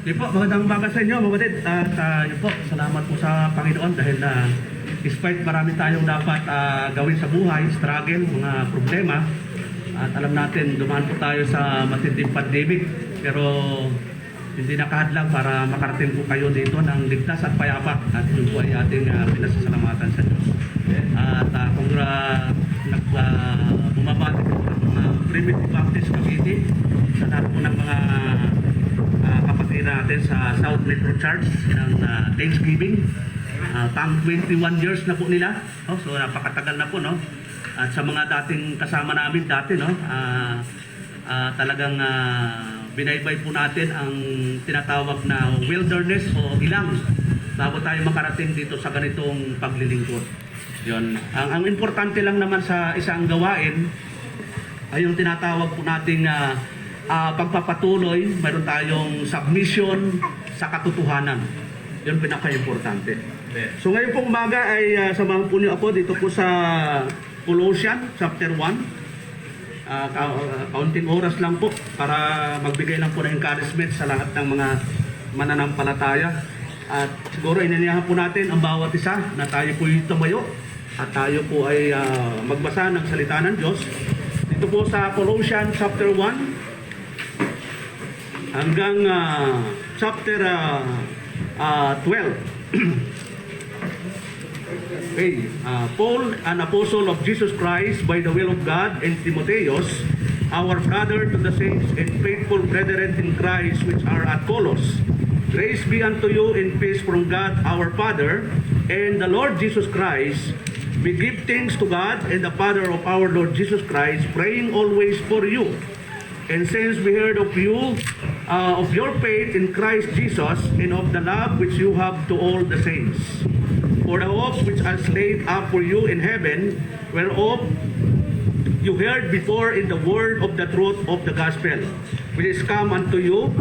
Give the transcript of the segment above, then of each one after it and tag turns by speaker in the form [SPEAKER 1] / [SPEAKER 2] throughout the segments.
[SPEAKER 1] Di po, magandang umaga sa inyo, mga kapatid. At yun po, salamat po sa Panginoon dahil despite marami tayong dapat gawin sa buhay, struggle, mga problema, at alam natin, dumaan po tayo sa matinding pandemic, pero hindi nakahadlang para makarating po kayo dito ng ligtas at payapa. At yun po ay ating pinasasalamatan sa Diyos. At kung bumabati po ng mga Primitive Baptist Committee sa lahat po ng mga kapatid natin sa South Metro Church ng Thanksgiving. Pang 21 years na po nila. So napakatagal na po, no? At sa mga dating kasama namin dati, no? Talagang binaybay po natin ang tinatawag na wilderness o ilang bago tayo makarating dito sa ganitong paglilingkod. Yun. Ang importante lang naman sa isang gawain ay yung tinatawag po nating pagpapatuloy, mayroon tayong submission sa katotohanan. Yun pinaka-importante. So ngayon pong umaga ay samahan po niyo ako dito po sa Colossians chapter 1. Kaunting oras lang po para magbigay lang po ng encouragement sa lahat ng mga mananampalataya. At siguro inaniyahan po natin ang bawat isa na tayo po tumayo at tayo po ay magbasa ng salita ng Diyos. Dito po sa Colossians chapter 1 hanggang chapter 12. Okay. Paul, an apostle of Jesus Christ by the will of God, and Timotheus, our brother, to the saints and faithful brethren in Christ which are at Colossus. Grace be unto you and peace from God our Father and the Lord Jesus Christ. We give thanks to God and the Father of our Lord Jesus Christ, praying always for you. And since we heard of you, of your faith in Christ Jesus, and of the love which you have to all the saints, for the hope which is laid up for you in heaven, whereof you heard before in the word of the truth of the gospel, which is come unto you,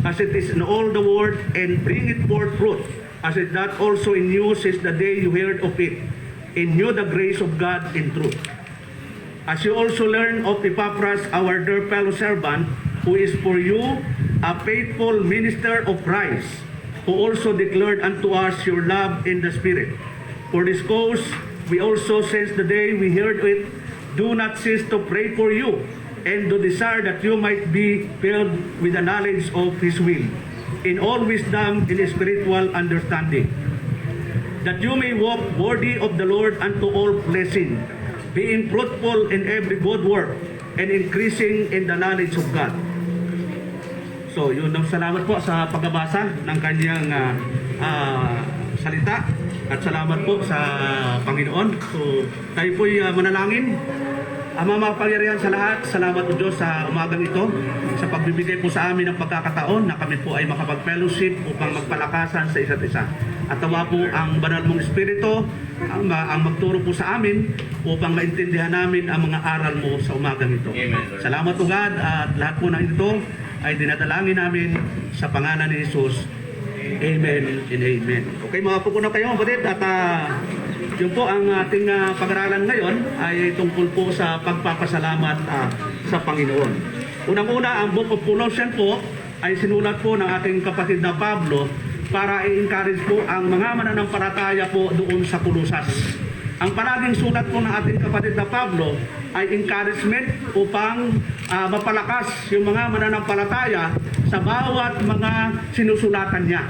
[SPEAKER 1] as it is in all the world, and bring it forth fruit, as it doth also in you since the day you heard of it, in you the grace of God in truth. As you also learn of Epaphras, our dear fellow servant, who is for you a faithful minister of Christ, who also declared unto us your love in the Spirit. For this cause, we also, since the day we heard it, do not cease to pray for you, and to desire that you might be filled with the knowledge of His will, in all wisdom and spiritual understanding, that you may walk worthy of the Lord unto all blessing, being fruitful in every good work, and increasing in the knowledge of God. So, yun ang salamat po sa pagbabasa ng kanyang salita at salamat po sa Panginoon. So, tayo po'y manalangin. Ama, makapangyarihan sa lahat, salamat po Diyos sa umagang ito sa pagbibigay po sa amin ng pagkakataon na kami po ay makapag-fellowship upang magpalakasan sa isa't isa. At tawa po ang banal mong Espiritu ang magturo po sa amin upang maintindihan namin ang mga aral mo sa umagang ito. Amen. Salamat po God at lahat po ng ito ay dinadalangin namin sa pangalan ni Jesus. Amen and amen. Okay, mga po na kayo, kapatid, at yun po ang ating pag-aralan ngayon ay tungkol po sa pagpapasalamat sa Panginoon. Unang-una, ang Book of Colossians po ay sinulat po ng ating kapatid na Pablo para i-encourage po ang mga mananampalataya po doon sa Colosas. Ang palaging sulat po ng ating kapatid na Pablo ay encouragement upang mapalakas yung mga mananampalataya sa bawat mga sinusulatan niya.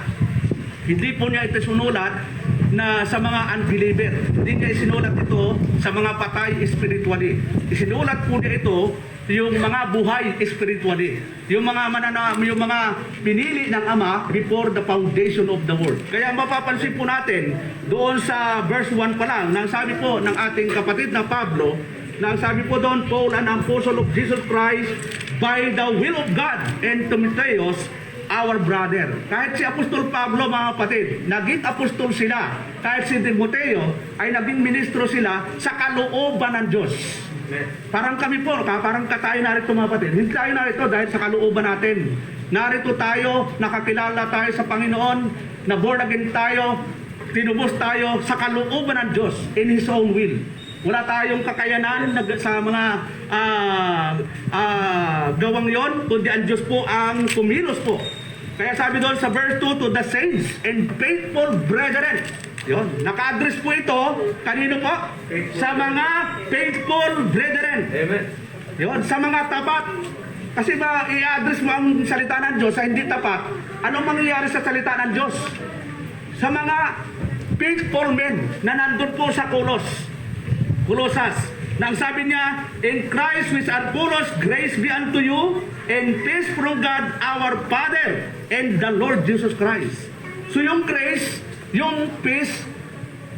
[SPEAKER 1] Hindi po niya ito sinulat na sa mga unbeliever. Hindi niya isinulat ito sa mga patay spiritually. Isinulat po niya ito yung mga buhay spiritually. Yung mga pinili ng Ama before the foundation of the world. Kaya mapapansin po natin doon sa verse 1 pa lang, nang sabi po ng ating kapatid na Pablo, nang sabi po doon, Paul, an apostle of Jesus Christ, by the will of God, and Timotheus, our brother. Kahit si Apostol Pablo, mga kapatid, naging apostol sila. Kahit si Timoteo ay naging ministro sila sa kalooban ng Diyos. Parang kami po, parang tayo narito mga kapatid. Hindi tayo narito dahil sa kalooban natin. Narito tayo, nakakilala tayo sa Panginoon, na born again tayo, tinubos tayo sa kalooban ng Diyos in His own will. Wala tayong kakayanan sa mga gawang yon, kundi ang Diyos po ang kumilos po Kaya sabi doon sa verse 2, to the saints and faithful brethren. Yun, naka-address po ito, kanino po? Sa mga faithful brethren.
[SPEAKER 2] Amen.
[SPEAKER 1] Yun, sa mga tapat. Kasi ba, i-address mo ang salita ng Diyos sa hindi tapat, anong mangyayari sa salita ng Diyos? Sa mga faithful men na nandun po sa Colosas, na ang sabi niya, in Christ which are fullest, grace be unto you, and peace from God our Father, and the Lord Jesus Christ. So yung grace, yung peace,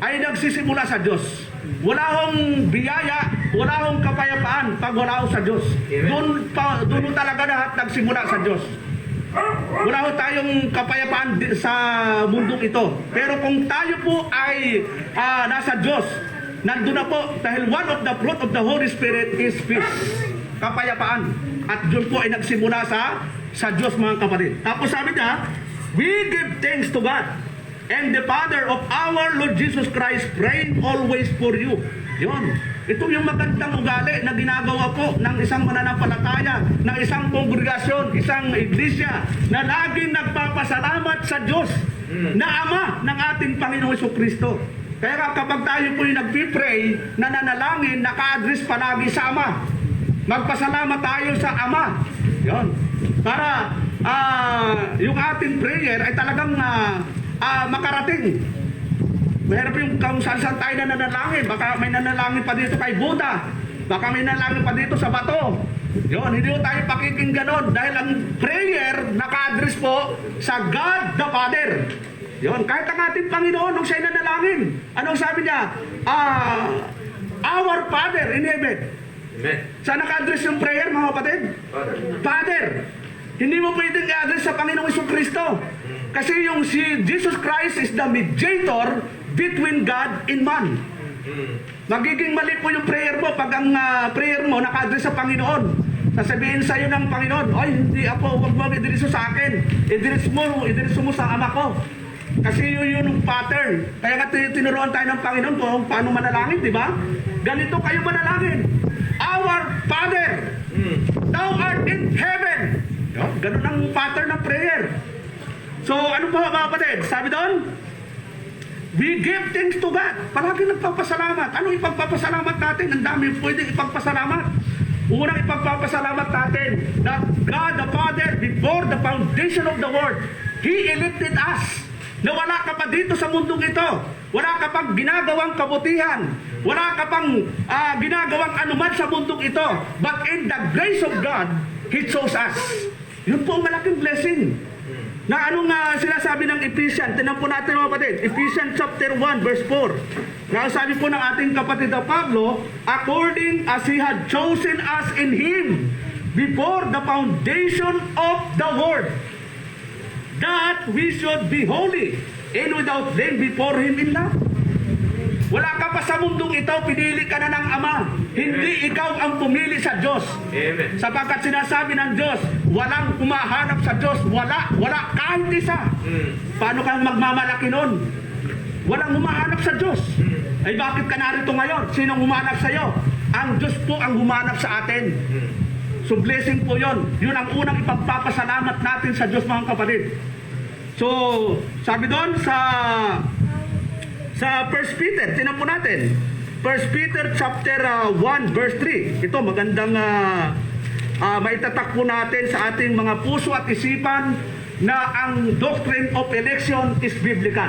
[SPEAKER 1] ay nagsisimula sa Diyos. Wala hong biyaya, wala hong kapayapaan pag wala ho sa Diyos. Doon talaga lahat nagsimula sa Diyos. Wala ho tayong kapayapaan sa mundong ito. Pero kung tayo po ay nasa Diyos, nandun na po, dahil one of the fruit of the Holy Spirit is peace, kapayapaan. At doon po ay nagsimula sa Diyos, mga kapatid. Tapos sabi niya, we give thanks to God and the Father of our Lord Jesus Christ, praying always for you. Yun. Ito yung magandang ugali na ginagawa po ng isang mananampalataya, ng isang kongregasyon, isang iglesia, na laging nagpapasalamat sa Diyos, na Ama ng ating Panginoong Jesucristo. Kaya kapag tayo po yung nagpipray, nananalangin, naka-address palagi sa Ama. Magpasalamat tayo sa Ama. Yun. Para yung ating prayer ay talagang makarating. Mahirap yung kung saan tayo nananalangin. Baka may nanalangin pa dito kay Buddha. Baka may nanalangin pa dito sa bato. Yun, hindi ko tayo pakiking ganon. Dahil ang prayer naka-address po sa God the Father. Yun, kahit ang ating Panginoon, nung siya'y nanalangin, anong sabi niya? Our Father in heaven.
[SPEAKER 2] Amen.
[SPEAKER 1] Saan naka-address yung prayer, mga kapatid?
[SPEAKER 2] Father.
[SPEAKER 1] Father. Hindi mo pwedeng i-address sa Panginoong Jesucristo. Kasi yung si Jesus Christ is the mediator between God and man. Magiging mali po yung prayer mo pag ang prayer mo naka-address sa Panginoon. Sasabihin sa iyo ng Panginoon, ay hindi ako, huwag mo idiriso sa akin. Idiriso mo sa Ama ko. Kasi yun yung pattern. Kaya nga tinuruan tayo ng Panginoon kung paano manalangin, di ba? Ganito kayo manalangin. Our Father, thou art in heaven. Ganun ang pattern ng prayer. So, ano po mga kapatid? Sabi doon, we give thanks to God. Palagi nagpapasalamat. Ano ipagpapasalamat natin? Ang dami pwedeng ipagpasalamat. Unang ipagpapasalamat natin that God the Father, before the foundation of the world, He elected us. Na wala ka pa dito sa mundong ito. Wala ka pang ginagawang kabutihan. Wala ka pang ginagawang anuman sa mundong ito. But in the grace of God, He chose us. Yun po ang malaking blessing. Na anong sinasabi ng Ephesians? Tinan po natin mga kapatid. Ephesians chapter 1 verse 4. Na sabi po ng ating kapatid na Pablo, according as He had chosen us in Him before the foundation of the world, that we should be holy and without blame before Him in love. Wala ka pa sa mundong ito, pinili ka na ng Ama. Hindi ikaw ang pumili sa Diyos.
[SPEAKER 2] Amen.
[SPEAKER 1] Sapagkat sinasabi ng Diyos, walang umahanap sa Diyos. Wala kahit isa. Paano kang magmamalaki nun? Walang umahanap sa Diyos. Ay bakit ka narito ngayon? Sinong umahanap sa iyo? Ang Diyos po ang umahanap sa atin. So blessing po yon. Yun ang unang ipagpapasalamat natin sa Diyos, mga kapatid. So sabi doon sa 1 Peter, tinan po natin. 1 Peter chapter 1 verse 3. Ito magandang maitatak po natin sa ating mga puso at isipan na ang doctrine of election is biblical.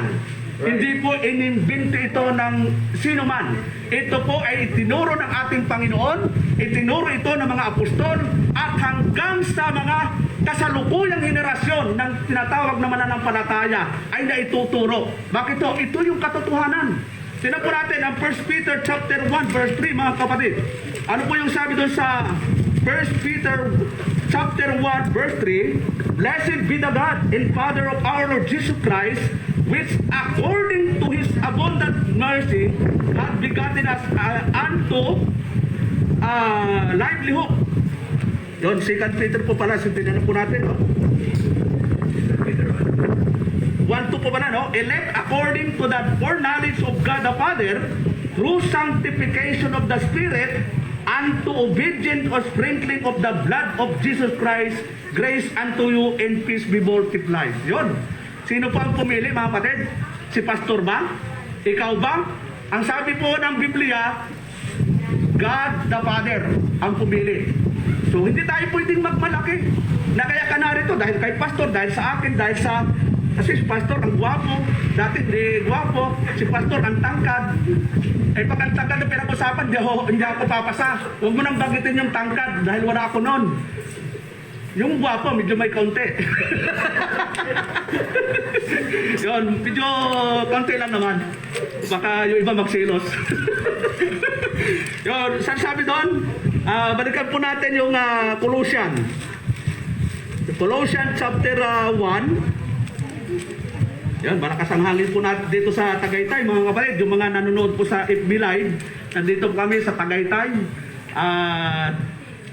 [SPEAKER 1] Right. Hindi po inimbento ito ng sino man. Ito po ay itinuro ng ating Panginoon, itinuro ito ng mga apostol, at hanggang sa mga kasalukuyang henerasyon ng tinatawag na mananampalataya ay naituturo. Bakit ito? Ito yung katotohanan. Tingnan po natin ang 1 Peter chapter 1 verse 3, mga kapatid. Ano po yung sabi doon sa 1 Peter chapter 1 verse 3? Blessed be the God and Father of our Lord Jesus Christ, which according to His abundant mercy hath begotten us unto livelihood. Yun, 2 Peter po pala, sintinan po natin, no? 1-2 po pala, no? Elect according to the foreknowledge of God the Father, through sanctification of the Spirit, unto obedience or sprinkling of the blood of Jesus Christ, grace unto you and peace be multiplied. Yun. Sino po ang pumili, mga kapatid? Si pastor ba? Ikaw ba? Ang sabi po ng Biblia, God the Father ang pumili. So hindi tayo pwedeng magmalaki na kaya ka narito dahil kay pastor, dahil sa akin, dahil sa kasi si pastor ang gwapo, dati hindi gwapo, si pastor ang tangkad. Eh pag ang tangkad na pinag-usapan, hindi ako papasa. Huwag mo nang bagitin yung tangkad dahil wala ako nun. Yung gwapo, medyo may kaunti. Yun, medyo kaunti lang naman. Baka yung iba magsilos. Yun, sabi doon, balikan po natin yung Colossians. Colossians chapter 1. Yan, malakas ang hangin po natin dito sa Tagaytay, mga kapatid. Yung mga nanonood po sa FB Live, nandito kami sa Tagaytay.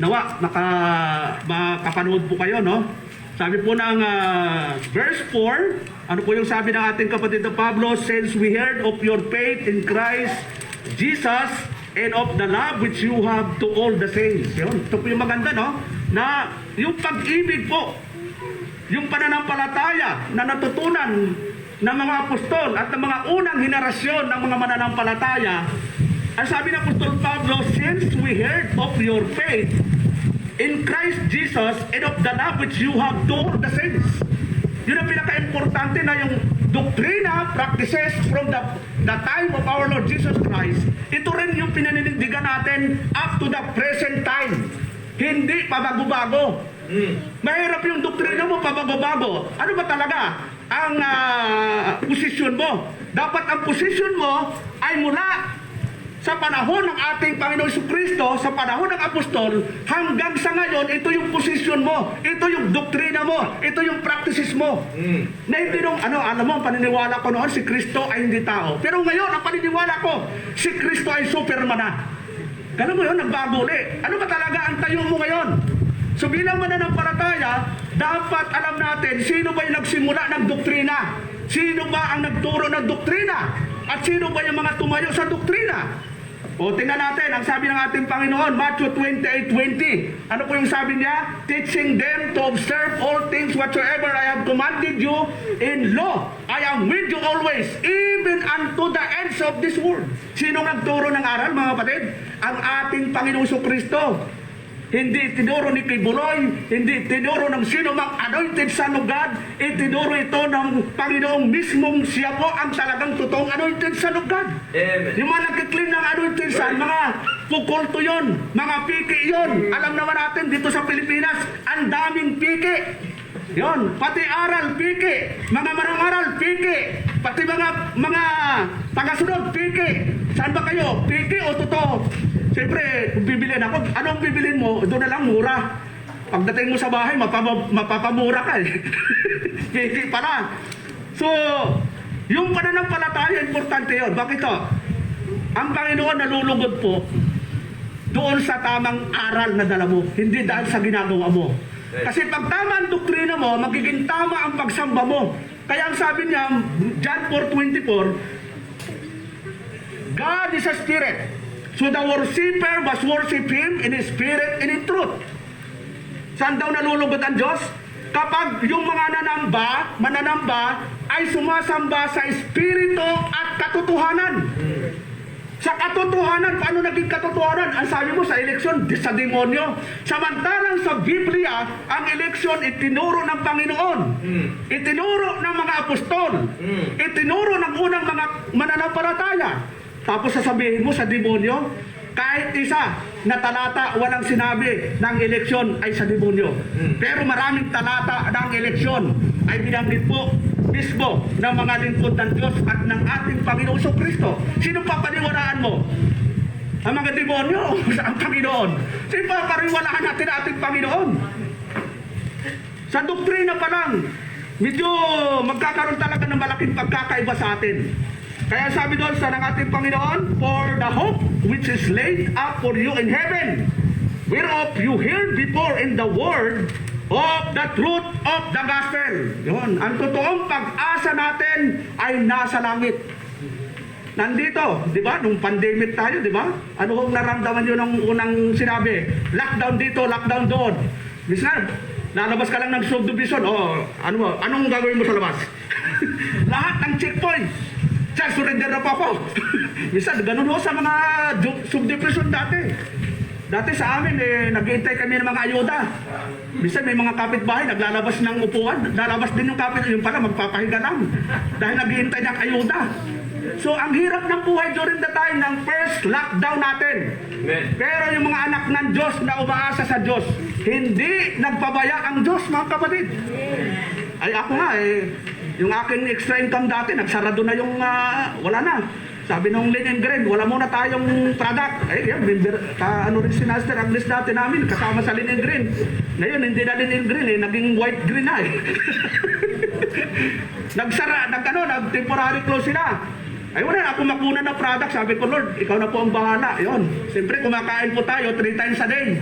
[SPEAKER 1] Nawa, makapanood po kayo, no? Sabi po ng verse 4, ano po yung sabi ng ating kapatid na Pablo? Since we heard of your faith in Christ Jesus and of the love which you have to all the saints. Yun, ito po yung maganda, no? Na yung pag-ibig po, yung pananampalataya na natutunan ng mga apostol at ng mga unang henerasyon ng mga mananampalataya, ang sabi ng Apostol Pablo, since we heard of your faith in Christ Jesus and of the love which you have to all the saints. Yun ang pinaka-importante na yung doktrina, practices from the time of our Lord Jesus Christ. Ito rin yung pinaninindigan natin up to the present time. Hindi pabago-bago. Mahirap yung doktrina mo pabago-bago. Ano ba talaga ang posisyon mo? Dapat ang posisyon mo ay mula sa panahon ng ating Panginoon Jesucristo, sa panahon ng apostol, hanggang sa ngayon, ito yung posisyon mo, ito yung doktrina mo, ito yung practices mo. Na hindi nung, alam mo, ang paniniwala ko noon, si Kristo ay hindi tao. Pero ngayon, ang paniniwala ko, si Kristo ay Superman na. Ganun mo yun, nagbago ulit. Ano ba talaga ang tayo mo ngayon? So bilang mananampalataya, dapat alam natin sino ba yung nagsimula ng doktrina? Sino ba ang nagturo ng doktrina? At sino ba yung mga tumayo sa doktrina? O tingnan natin, ang sabi ng ating Panginoon, Matthew 28:20. Ano po yung sabi niya? Teaching them to observe all things whatsoever I have commanded you in law. I am with you always, even unto the ends of this world. Sino nagturo ng aral, mga kapatid? Ang ating Panginoon Jesucristo. Hindi tinuro ni Kibuloy, hindi tinuro ng sino mang anointed son of God, itinuro ito ng Panginoong mismong siya po ang talagang totoong anointed son of God.
[SPEAKER 2] Amen.
[SPEAKER 1] Yung mga nagkiklim ng anointed son, mga pukulto yun, mga piki yun. Alam naman natin dito sa Pilipinas, ang daming piki. Yon, pati aral, piki. Mga marang-aral, piki. Pati mga tagasunod, piki. Saan ba kayo? Piki o totoo? Siyempre, kung bibilin ako, anong bibilin mo? Doon na lang mura. Pagdating mo sa bahay, mapapamura ka eh. Piki pa lang. So, yung pananampalataya, importante yun. Bakit to? Ang Panginoon nalulugod po doon sa tamang aral na dala mo, hindi dahil sa ginagawa mo. Kasi pag tama ang doktrina mo, magiging tama ang pagsamba mo. Kaya ang sabi niya, John 4:24, God is a spirit. So the worshiper must worship Him in spirit and in truth. Saan daw nalulugod ang Diyos? Kapag yung mga mananamba ay sumasamba sa espiritu at katotohanan. Sa katotohanan, paano naging katotohanan? Ang sabi mo sa eleksyon, sa demonyo. Samantalang sa Biblia, ang eleksyon itinuro ng Panginoon. Itinuro ng mga apostol. Itinuro ng unang mga mananampalataya. Tapos sasabihin mo sa demonyo, kahit isa na talata walang sinabi ng eleksyon ay sa demonyo. Pero maraming talata ng eleksyon ay binanggit po mismo ng mga lingkod ng Diyos at ng ating Panginoon Jesucristo. Sino papaniwalaan mo? Ang mga demonyo o ang Panginoon? Sino papaniwalaan natin ating Panginoon? Sa doktrina pa lang, medyo magkakaroon talaga ng malaking pagkakaiba sa atin. Kaya sabi doon sa ng ating Panginoon, for the hope which is laid up for you in heaven, whereof you heard before in the word of the truth of the gospel. Yun, ang totoong pag-asa natin ay nasa langit. nandito, di ba? Nung pandemic tayo, di ba? Ano hong naramdaman nyo nung unang sinabi? Lockdown dito, lockdown doon. Minsan, lalabas ka lang ng subdivision, anong gagawin mo sa labas? Lahat ng checkpoint. Sir, surrender na po ako. Minsan, ganun ho sa mga subdivision dati. Dati sa amin, nag-iintay kami ng mga ayuda. Minsan may mga kapitbahay, naglalabas ng upuan. Lalabas din yung kapit, yung pala magpapahiga lang. Dahil nag-iintay ng ayuda. So, ang hirap ng buhay during the time ng first lockdown natin.
[SPEAKER 2] Amen.
[SPEAKER 1] Pero yung mga anak ng Diyos na umaasa sa Diyos, hindi nagpabaya ang Diyos, mga kapatid. Ay ako nga, yung aking extra income dati, nagsarado na yung, wala na. Sabi nung Linen Green, wala muna tayong product. Ay, yan, ano rin si Master Agnes dati namin, kasama sa Linen Green. Ngayon, hindi na Linen Green, naging white green na nag-temporary close sila. Ay, wala na ako makuna na product. Sabi ko, Lord, ikaw na po ang bahala. Yun. Siyempre, kumakain po tayo 3 times a day.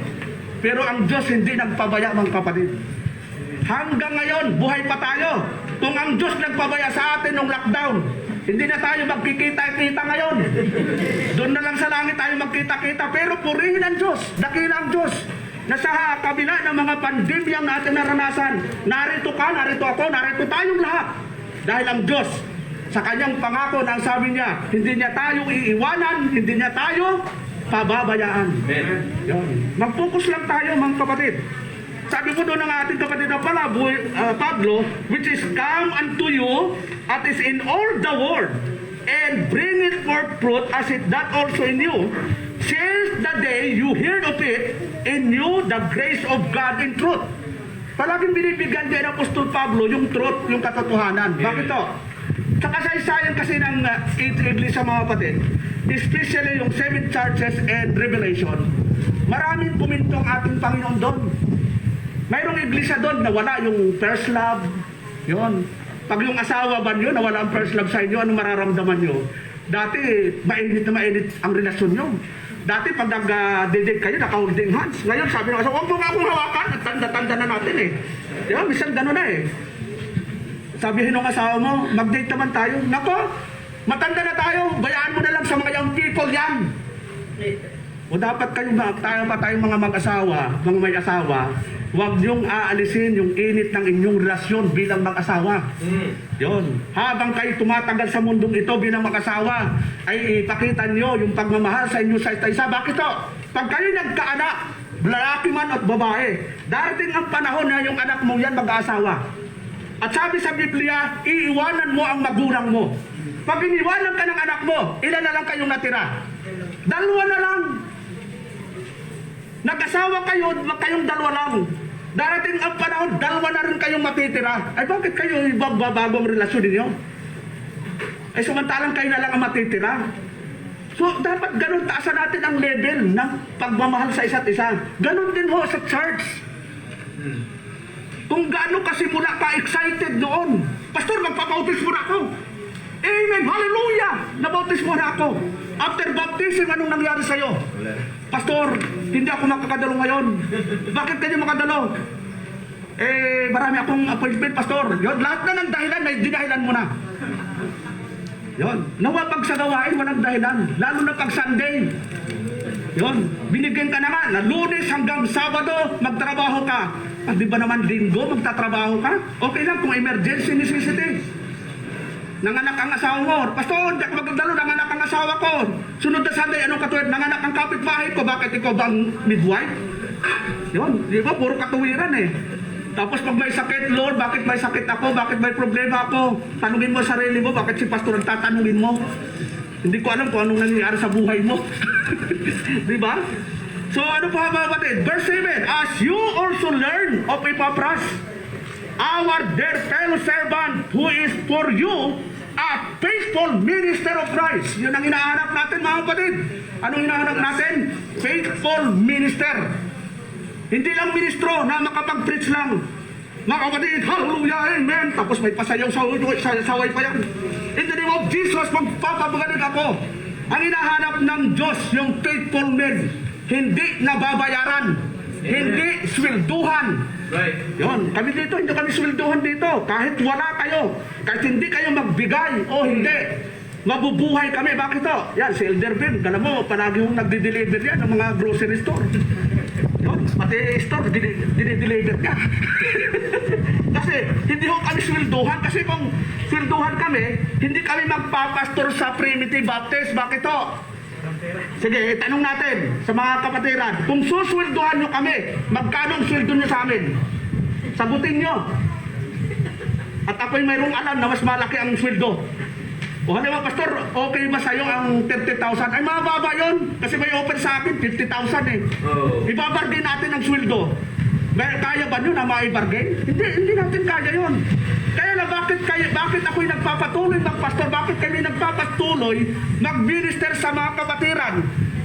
[SPEAKER 1] Pero ang Diyos hindi nagpabaya, mga kapatid. Hanggang ngayon, buhay pa tayo. Kung ang Diyos nagpabaya sa atin nung lockdown, hindi na tayo magkikita-kita ngayon. Doon na lang sa langit tayo magkita-kita. Pero purihin ang Diyos, dakila ang Diyos. Na sa kabila ng mga pandemyang natin naranasan, narito ka, narito ako, narito tayong lahat. Dahil ang Diyos, sa kanyang pangako na ang sabi niya, hindi niya tayo iiwanan, hindi niya tayo pababayaan. Yun. Mag-focus lang tayo, mga kapatid. Sabi po doon ng ating kapatid na pala, Pablo, which is come unto you, at is in all the world, and bring it forth fruit, as it that also in you, since the day you heard of it, in you the grace of God in truth. Palaging binibigyan din ng Apostol Pablo yung truth, yung katotohanan. Bakit to? Sa kasaysayan kasi ng 8 Iglesia, mga kapatid, especially yung 7 churches and Revelation, maraming pumintong ating Panginoon doon. Mayroong iglesia doon na wala yung first love. Yun. Pag yung asawa ba nyo, nawala ang first love sa inyo, ano mararamdaman nyo? Dati, mainit na mainit ang relasyon nyo. Dati, pag nag-date kayo, naka-holding hands. Ngayon, sabi ng asawa, huwag mo nga akong hawakan. At tanda-tanda na natin eh. Diba? Minsan gano'n na eh. Sabihin ng asawa mo, mag-date naman tayo. Nako, matanda na tayo. Bayaan mo na lang sa mga young people yan. O dapat tayong mga mag-asawa, mga may asawa, huwag niyong aalisin yung init ng inyong relasyon bilang mag-asawa. Yun. Habang kayo tumatagal sa mundong ito bilang mag-asawa, ay ipakita niyo yung pagmamahal sa inyo sa isa. Bakit to? Pag kayo nagkaanak, lalaki man at babae, darating ang panahon na yung anak mo yan mag-asawa. At sabi sa Biblia, iiwanan mo ang magulang mo. Pag iniwanan ka ng anak mo, ilan na lang kayong natira? 2 na lang. Nag-asawa kayo, kayong 2 lang. Darating ang panahon, 2 na rin kayong matitira. Ay bakit kayo ibabagong relasyon ninyo? Ay samantalang kayo na lang ang matitira. So dapat ganun taasan natin ang level ng pagmamahal sa isa't isa. Ganun din ho sa church. Kung gaano kasi mula ka excited noon. Pastor, magpapautismo na ako. Amen, hallelujah! Nabautismo na ako. After baptism, anong nangyari sa'yo? Pastor, hindi ako makakadalo ngayon. Bakit kayo makadalo? Marami akong appointment, Pastor. Yun, lahat na ng dahilan, may dinahilan mo na. Yun, nawa pag sa gawain, walang dahilan. Lalo na pag Sunday. Yun, binigyan ka na nga, na Lunes hanggang Sabado, magtrabaho ka. Di ba naman Linggo, magtatrabaho ka? Okay lang kung emergency necessity. Nanganak ang asawa mo. Pastor, di ako magdalo, nanganak ang asawa ko. Sunod na Sunday, anong katuwid? Nanganak ang kapitbahay ko. Bakit ikaw ba ang midwife? Yun, di ba? Puro katuwiran eh. Tapos pag may sakit, Lord, bakit may sakit ako? Bakit may problema ako? Tanungin mo sarili mo, bakit si pastor ang tatanungin mo? Hindi ko alam kung anong nangyayari sa buhay mo. Di ba? So ano pa mga kapatid? Verse 7, as you also learn of Epaphras, our dear fellow servant, who is for you a faithful minister of Christ. Yun ang hinahanap natin mga kapatid. Anong hinahanap natin? Faithful minister. Hindi lang ministro na makapag-preach lang. Mga kapatid, hallelujah, amen. Tapos may pasayaw sa saway pa yan. In the name of Jesus, magpapagaling ako. Ang hinahanap ng Diyos, yung faithful men, hindi nababayaran, hindi swelduhan.
[SPEAKER 2] Right.
[SPEAKER 1] Yun, kami dito, hindi kami swelduhan dito. Kahit wala kayo, kahit hindi kayo magbigay o hindi, Mabubuhay kami. Bakit to? Yan, si Elder Ben, alam mo, palagi yung nagdi-deliver yan ng mga grocery store. Yun, pati store, dinideliver ka. Kasi hindi ho kami swelduhan. Kasi kung swelduhan kami, hindi kami magpapastor sa Primitive Baptist. Bakit to? Sige, tanong natin sa mga kapatiran, kung suswelduhan nyo kami, magkano ang sweldo nyo sa amin? Sagutin nyo. At ako'y mayroong alam na mas malaki ang sweldo. O halimbawa, Pastor, okay ba sa'yo ang 30,000? Ay, mababa yun. Kasi may offer sa akin, 50,000 eh. Ibabargain natin ang sweldo. Kaya ba nyo na maibargain? Hindi natin kaya yun. Kaya na bakit ako'y nagpapatuloy magpastor? Bakit kami nagpapatuloy mag-minister sa mga kapatiran?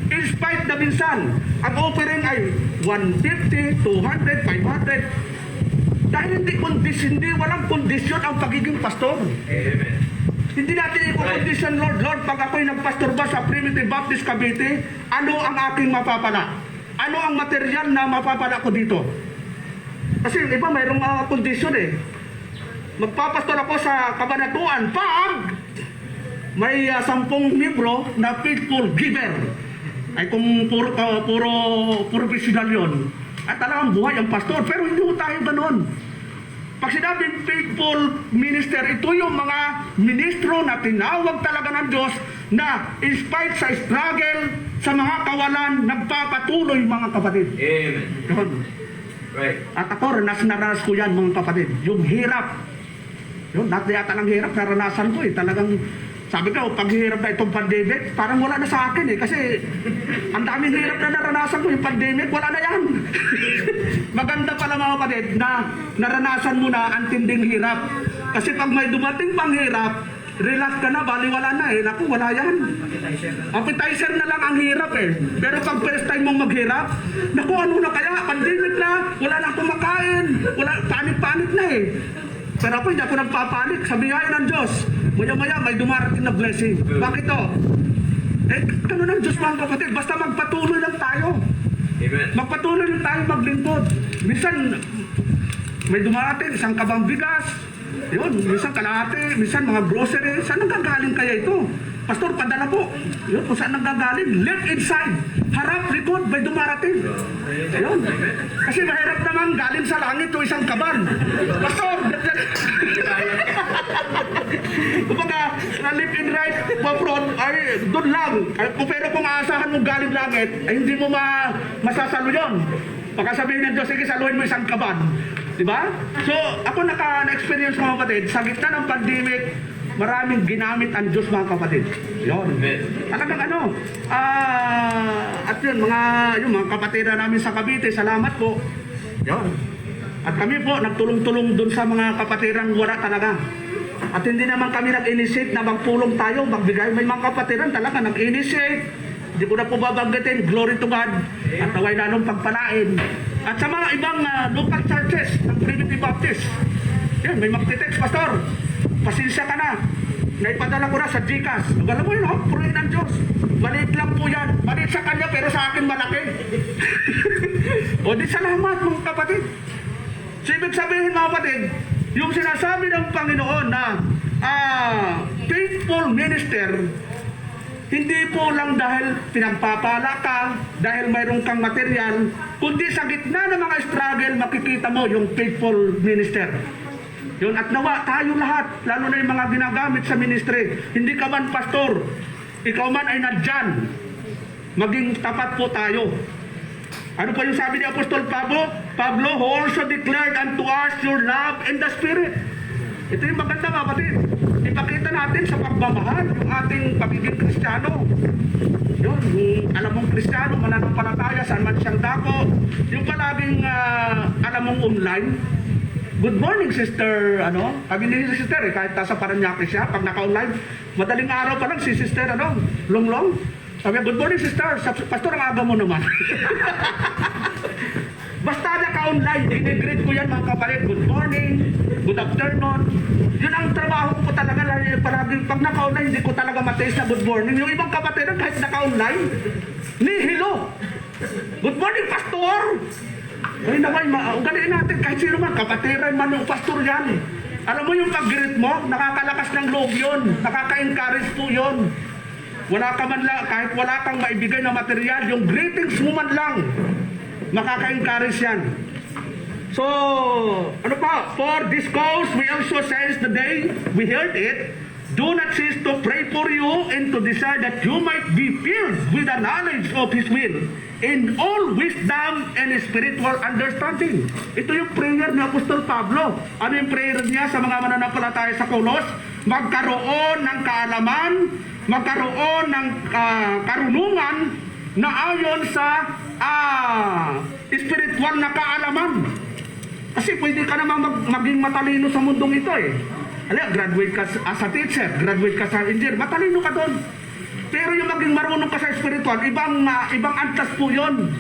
[SPEAKER 1] In spite na minsan, ang offering ay 150, 200, 500. Dahil hindi walang kondisyon ang pagiging pastor.
[SPEAKER 2] Amen.
[SPEAKER 1] Hindi natin i-condition, Lord, pag ako'y nagpastor ba sa Primitive Baptist Cavite, ano ang aking mapapala? Ano ang material na mapapala ko dito? Kasi yung iba mayroong kondisyon eh. Magpapastor ako sa Kabanatuan pag may 10 libro na faithful giver. Ay kung puro professional yun. At talagang buhay ang pastor. Pero hindi mo tayo ganon. Pag sinabing faithful minister, ito yung mga ministro na tinawag talaga ng Diyos na in spite sa struggle, sa mga kawalan, nagpapatuloy mga kapatid.
[SPEAKER 2] Amen.
[SPEAKER 1] Yun.
[SPEAKER 2] Right.
[SPEAKER 1] At ako, naranas ko yan mga kapatid. Yung hirap. Yun, lahat na yata ng hirap, naranasan ko eh. Talagang, sabi ko, pag hirap na itong pandemic, parang wala na sa akin eh. Kasi, ang daming hirap na naranasan ko, yung pandemic, wala na yan. Maganda pala mga kapatid, na naranasan mo na ang tinding hirap. Kasi pag may dumating pang hirap, relax ka na, baliwala na eh. Naku, wala yan. Appetizer na lang ang hirap eh. Pero pag first time mong maghirap, naku, ano na kaya? Pandemic na, wala na akong makain. Wala, panik-panik na eh. Pero ako, hindi ako nagpapanik. Sa biyaya ng Diyos, maya-maya may dumarating na blessing. Bakit to? Eh, ano ng Diyos mga kapatid? Basta magpatuloy lang tayo.
[SPEAKER 2] Amen.
[SPEAKER 1] Magpatuloy lang tayo maglingkod. Minsan, may dumarating, isang kabang bigas. Yun, minsan kalahati, minsan mga grocery. Saan nanggagaling kaya ito? Pastor, padala po. Yun, kung saan nanggagaling. Left inside. Harap, likod, may dumarating. Ayun. Kasi mahirap naman galing sa langit o isang kaban. Pastor, kumbaga, na left and right, front, ay, doon lang. Pero kung aasahan mo galing langit, ay hindi mo masasalo yun. Baka sabihin ng Diyos, sige, saluhin mo isang kaban. Diba? So, ako na-experience mga kapatid, sa gitna ng pandemic, maraming ginamit ang Diyos mga kapatid. Yun. Talagang ano, at yun, mga kapatiran namin sa Cavite, salamat po. Yun. At kami po, nagtulong-tulong dun sa mga kapatirang wala talaga. At hindi naman kami nag-initiate na magpulong tayo, magbigay. May mga kapatiran talaga nag-initiate. Hindi ko na po babanggitin, glory to God. At naway lalong pagpalain. At sa mga ibang local churches ng Primitive Baptist, yan, may magtitext, Pastor, pasensya ka na. Naipadala ko na sa Gcash. Alam mo yun, puruin ng Diyos. Maliit lang po yan. Maliit sa kanya, pero sa akin malaki. O di salamat mga kapatid. So ibig sabihin mga kapatid, yung sinasabi ng Panginoon na faithful minister, hindi po lang dahil pinagpapala ka, dahil mayroon kang material, kundi sa gitna ng mga struggle, makikita mo yung faithful minister. Yun, at nawa tayo lahat, lalo na yung mga ginagamit sa ministry. Hindi ka man pastor, ikaw man ay nandyan. Maging tapat po tayo. Ano pa yung sabi ni Apostol Pablo? Pablo, who also declared unto us your love in the Spirit. Ito yung maganda kapatid. Ipakita natin sa pagmamahal yung ating pagiging Kristiyano. Yun, alam mong Kristiyano, mananampalataya, saan man siyang dako. Yung palaging alam mong online, good morning, sister, sabi ni sister, kahit nasa Paranaque siya, pag naka-online, madaling araw pa lang si sister, long-long. Sabi, good morning, sister, pastor, ang aga mo naman. Basta naka-online, dinigreet ko yan mga kapatid, good morning, good afternoon. Yun ang trabaho ko talaga, palagi, pag naka-online, hindi ko talaga matiis na good morning. Yung ibang kapatid, kahit naka-online, nihilo. Good morning, pastor. Ay naman, ugaliin natin kahit sino man, kapatiran man yung pastor yan. Alam mo yung pag-greet mo, nakakalakas ng loob yun, nakaka-encourage po yun. Wala ka man lang, kahit wala kang maibigay na material, yung greetings mo man lang, makaka-encourage yan. So, ano pa? For this cause, we also sense the day we heard it, do not cease to pray for you and to desire that you might be filled with the knowledge of His will in all wisdom and spiritual understanding. Ito yung prayer ni Apostol Pablo. Ano yung prayer niya sa mga mananampalataya sa Kolos? Magkaroon ng kaalaman, magkaroon ng karunungan na ayon sa spiritual na kaalaman. Kasi pwede ka naman maging matalino sa mundong ito eh. Graduate ka as a teacher, graduate ka sa engineer, matalino ka doon. Pero yung maging marunong ka sa spiritual, ibang antas po yun.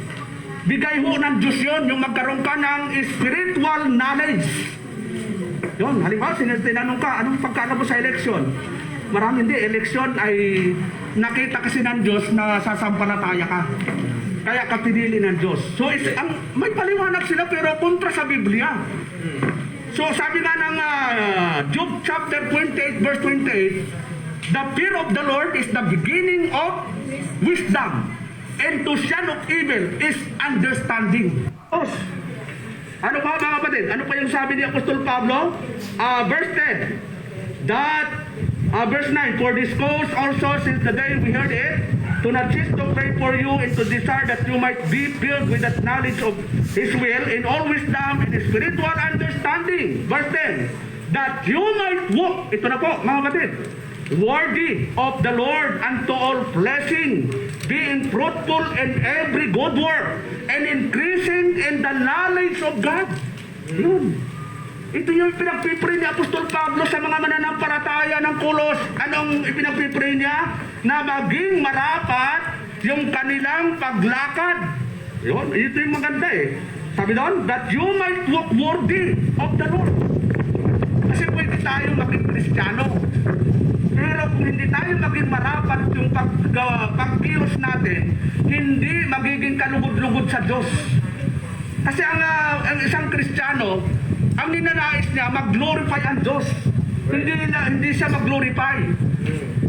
[SPEAKER 1] Bigay ho ng Diyos yun, yung magkaroon ka ng spiritual knowledge. Yun, halimbawa, tinanong ka, anong pagkano mo sa eleksyon? Marami hindi, eleksyon ay nakita kasi ng Diyos na sasampalataya ka. Kaya ka pinili ng Diyos. So, may paliwanag sila pero kontra sa Biblia. So, sabi nga ng Job chapter 28 verse 28, the fear of the Lord is the beginning of wisdom, and to shun of evil is understanding. Ano pa mga kapatid? Ano pa yung sabi ni Apostol Pablo? Verse 10, verse 9, for this cause also since the day we heard it, to not cease to pray for you and to desire that you might be filled with the knowledge of His will in all wisdom and spiritual understanding. Verse 10, that you might walk, ito na po mga kapatid, worthy of the Lord unto all blessing, being fruitful in every good work, and increasing in the knowledge of God. Yun. Ito yung pinagpipray ni Apostol Pablo sa mga mananampalataya ng Kolos. Anong ipinagpipray niya? Na maging marapat yung kanilang paglakad. Yun, ito yung maganda eh. Sabi doon, that you might walk worthy of the Lord. Kasi pwede tayo maging Kristiyano. Pero kung hindi tayo maging marapat yung pagkilos natin, hindi magiging kalugod-lugod sa Diyos. Kasi ang isang Kristiyano, ang ninanais niya, mag-glorify ang Diyos. Hindi siya mag-glorify.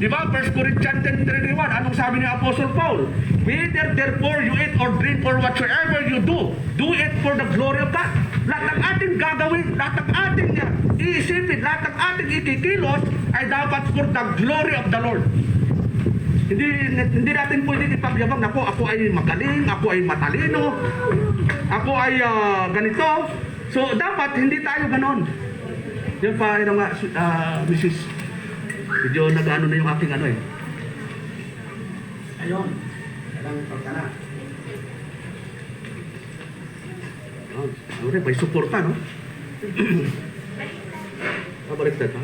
[SPEAKER 1] Diba? 1 Corinthians 10:31, anong sabi ni Apostle Paul? Whether therefore you eat or drink or whatsoever you do it for the glory of God. Lahat ng ating gagawin, lahat ng ating iisipin, lahat ng ating ikikilos ay dapat for the glory of the Lord. Hindi natin pwede ipagyabang na ako ay magaling, ako ay matalino, ako ay ganito. So, dapat hindi tayo ganon. Yan pa, yun nga, Mrs. Medyo nag-ano na yung aking ano eh. Ayun. Kailangan pagkana. Ano rin, may suporta, no? Pabaliktad, ha?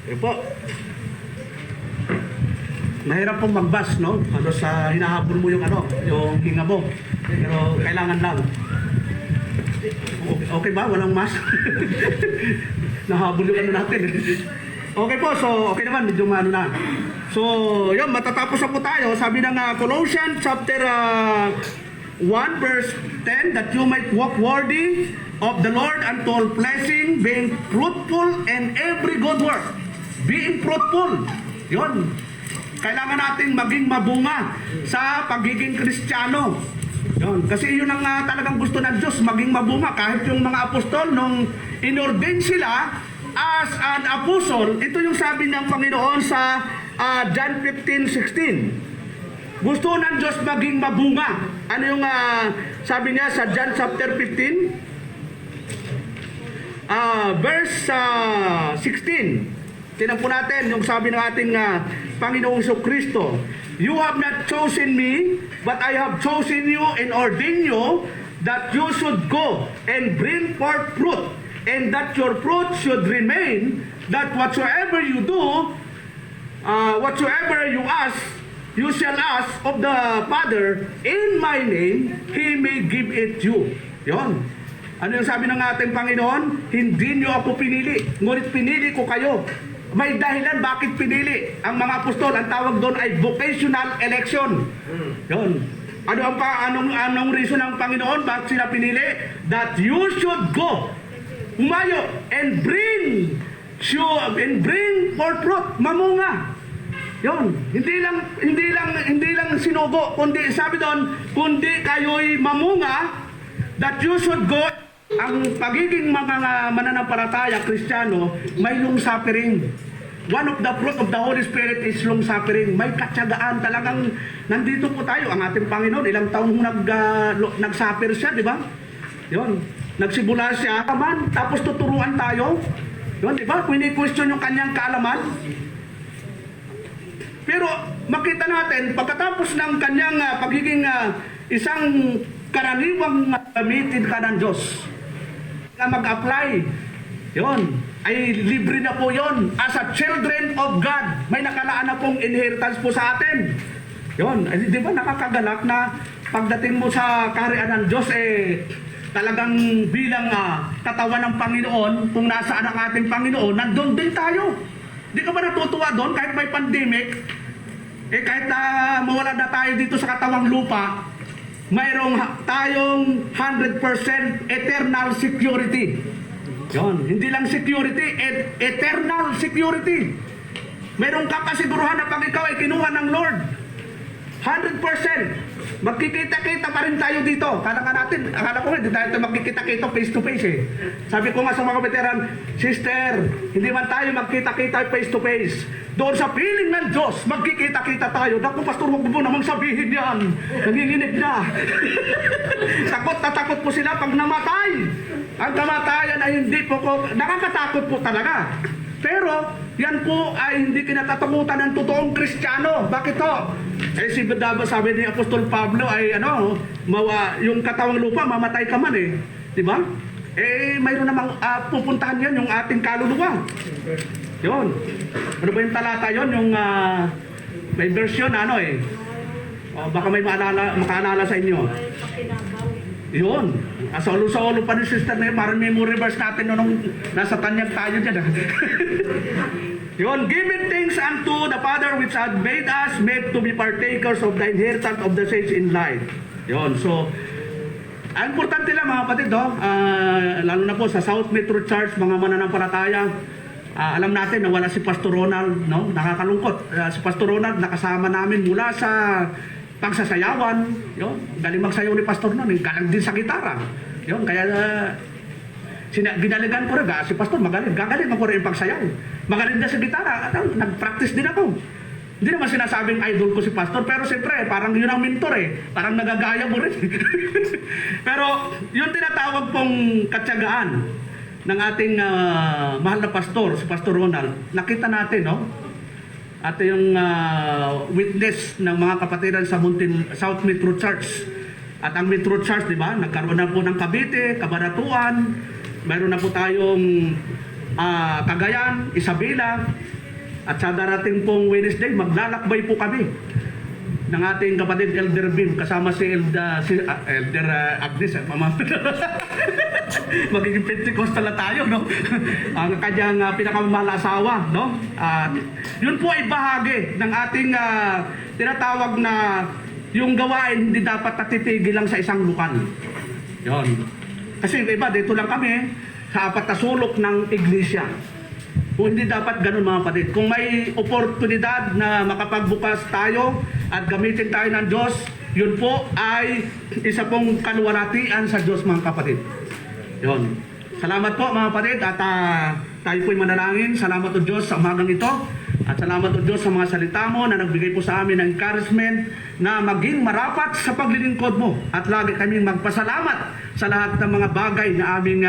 [SPEAKER 1] Ayun po. Mahirap pong mag-bus, no? Ano sa hinahabol mo yung hinga mo. Pero kailangan lang. Okay ba? Walang mask? Nahabol yung natin. Okay po, so okay naman, medyo na. So, yun, matatapos na po tayo. Sabi ng Colossians chapter 1 verse 10, that you might walk worthy of the Lord unto all blessing, being fruitful in every good work. Being fruitful. Yun. Kailangan natin maging mabunga sa pagiging Kristiyano. Yun. Kasi yun ang talagang gusto ng Diyos, maging mabunga. Kahit yung mga apostol, nung inordain sila as an apostle, ito yung sabi ng Panginoon sa John 15:16. Gusto ng Diyos maging mabunga. Ano yung sabi niya sa John chapter 15? Verse 16. Tingnan po natin yung sabi ng ating Panginoong Kristo. You have not chosen me, but I have chosen you and ordained you that you should go and bring forth fruit, and that your fruit should remain, that whatsoever you do, whatsoever you ask, you shall ask of the Father in my name, He may give it you. Yon. Ano yung sabi ng ating Panginoon? Hindi niyo ako pinili, ngunit pinili ko kayo. May dahilan bakit pinili ang mga apostol. Ang tawag doon ay vocational election. Yon. Anong reason ng Panginoon? Bakit sila pinili? That you should go. Humayo and bring forth fruit, mamunga. Yon, hindi lang sinugo, kundi sabi doon, kundi kayo'y mamunga, that you should go. Ang pagiging mga mananampalataya, Kristiyano, may long suffering. One of the fruit of the Holy Spirit is long suffering. May katsagaan talagang nandito po tayo. Ang ating Panginoon, ilang taon nag-suffer siya, di ba? Yon, nagsimula siya, tapos tuturuan tayo. Yon, di ba? Question yung kanyang kaalaman. Pero makita natin, pagkatapos ng kanyang pagiging isang karaniwang gamitin ka ng Diyos, na mag-apply, yon, ay libre na po yon. As a children of God, may nakalaan na pong inheritance po sa atin. Yon, di ba nakakagalak na pagdating mo sa kaharian ng Diyos, talagang bilang katawan ng Panginoon, kung nasaan ang ating Panginoon, nandun din tayo. Di ka ba natutuwa doon kahit may pandemic? Kahit mawala na tayo dito sa katawang lupa, mayroong tayong 100% eternal security. Yon, hindi lang security, eternal security. Mayroong kakasiguruhan na pag ikaw ay kinuha ng Lord, 100%. Magkikita-kita pa rin tayo dito. Akala ko nga, hindi tayo magkikita-kita face to face Sabi ko nga sa mga veteran, sister, hindi man tayo magkita-kita face to face. Doon sa piling ng Diyos, magkikita-kita tayo. Naku, pastor, huwag mo namang sabihin yan. Nanginginig na. Takot na takot po sila pag namatay. Ang kamatayan ay hindi po nakakatakot po talaga. Pero, yan po ay hindi kinatatakutan ng totoong Kristiyano. Bakit to? Sabi ni Apostol Pablo ay yung katawang lupa, mamatay ka man Di ba? Mayroon namang pupuntahan yan yung ating kaluluwa. Yun. Ano ba yung talata yun? Yung may version baka may makaalala sa inyo. Yun. Solo pa ni sister na yun. Parang memory verse natin nung nasa tanyag tayo dyan. Yun. Giving thanks unto the Father which had made us made to be partakers of the inheritance of the saints in light. Yun. So, ang importante lang mga kapatid, lalo na po sa South Metro Church, mga mananampalataya, alam natin na wala si Pastor Ronald, no? Nakakalungkot. Si Pastor Ronald nakasama namin mula sa pagsasayawan. Yun, galing magsayaw ni Pastor noon, galing din sa gitara. Yun, kaya ginaligan ko rin, si Pastor magaling ako rin yung pagsayaw. Magaling din sa gitara, nag-practice din ako. Hindi naman sinasabing idol ko si Pastor, pero siyempre, parang yun ang mentor parang nagagaya mo rin. Pero yung tinatawag pong katsagaan ng ating mahal na pastor, si Pastor Ronald, nakita natin, no? At yung witness ng mga kapatiran sa South Metro Church. At ang Metro Church, di ba, nagkaroon na po ng Cavite, Cabanatuan, mayroon na po tayong Cagayan, Isabela, at sa darating pong Wednesday, maglalakbay po kami ng ating kapatid Elder Bim, kasama si Elder Agnes, magiging Pentecostal na tayo, no? Ang kanyang pinakamamahal na asawa, no? Yun po ay bahagi ng ating tinatawag na yung gawain hindi dapat natitigil lang sa isang lukan. Yun. Kasi iba, dito lang kami sa apat na sulok ng iglesia. Kung hindi dapat ganun mga kapatid. Kung may oportunidad na makapagbukas tayo at gamitin tayo ng Diyos, yun po ay isa pong kaluwalhatian sa Diyos mga kapatid. Yun. Salamat po mga kapatid at tayo po'y manalangin. Salamat o Diyos sa umagang ito. At salamat o Diyos sa mga salita mo na nagbigay po sa amin ng encouragement na maging marapat sa paglilingkod mo. At lagi kaming magpasalamat sa lahat ng mga bagay na aming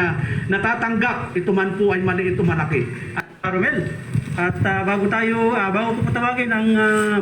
[SPEAKER 1] natatanggap. Ito man po ay mali, ito malaki. Romel, at bago ko patawagin ang